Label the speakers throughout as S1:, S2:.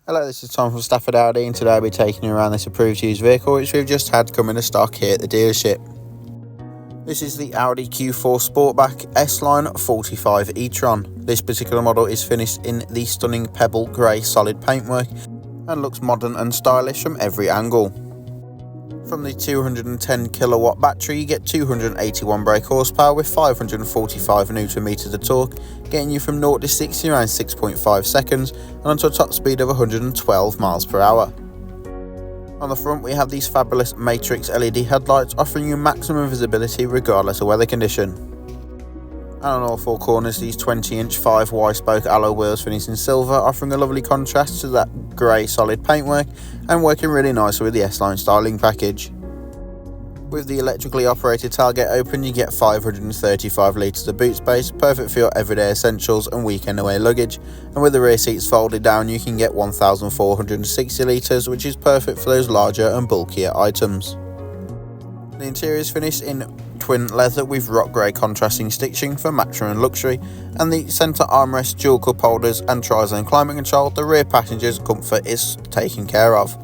S1: Hello, this is Tom from Stafford Audi, and today I'll be taking you around this approved used vehicle which we've just had come into stock here at the dealership. This is the Audi Q4 Sportback S-Line 45 E-tron. This particular model is finished in the stunning pebble grey solid paintwork and looks modern and stylish from every angle. From the 210 kilowatt battery, you get 281 brake horsepower with 545 Newton meters of torque, getting you from 0 to 60 around 6.5 seconds and onto a top speed of 112 miles per hour. On the front, we have these fabulous matrix LED headlights offering you maximum visibility regardless of weather condition. And on all four corners, these 20-inch 5Y spoke alloy wheels finished in silver, offering a lovely contrast to that grey solid paintwork and working really nicely with the S-Line styling package. With the electrically operated tailgate open, you get 535 litres of boot space, perfect for your everyday essentials and weekend away luggage, and with the rear seats folded down you can get 1,460 litres, which is perfect for those larger and bulkier items. The interior is finished in twin leather with rock grey contrasting stitching for maximum luxury, and the centre armrest, dual cup holders and tri-zone climate control. The rear passenger's comfort is taken care of.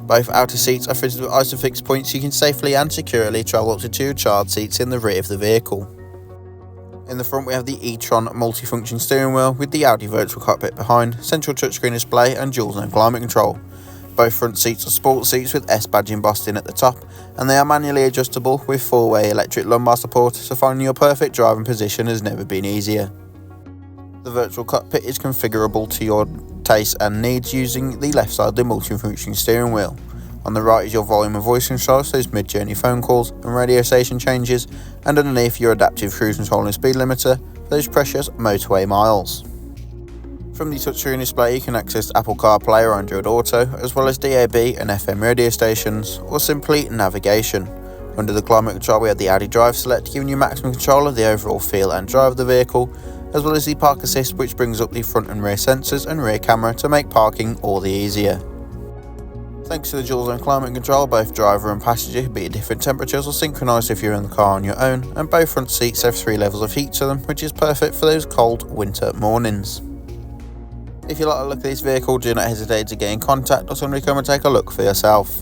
S1: Both outer seats are fitted with Isofix points so you can safely and securely travel up to 2 child seats in the rear of the vehicle. In the front we have the e-tron multifunction steering wheel with the Audi virtual cockpit behind, central touchscreen display and dual zone climate control. Both front seats are sport seats with S badge embossed in at the top, and they are manually adjustable with 4-way electric lumbar support, so finding your perfect driving position has never been easier. The virtual cockpit is configurable to your taste and needs using the left side of the multifunction steering wheel. On the right is your volume and voice control, so those mid-journey phone calls and radio station changes, and underneath your adaptive cruise control and speed limiter for those precious motorway miles. From the touchscreen display you can access Apple CarPlay or Android Auto, as well as DAB and FM radio stations, or simply navigation. Under the climate control we have the Audi Drive Select, giving you maximum control of the overall feel and drive of the vehicle, as well as the Park Assist, which brings up the front and rear sensors and rear camera to make parking all the easier. Thanks to the dual zone climate control, both driver and passenger can be at different temperatures or synchronised if you're in the car on your own, and both front seats have 3 levels of heat to them, which is perfect for those cold winter mornings. If you like the look of this vehicle, do not hesitate to get in contact or simply come and take a look for yourself.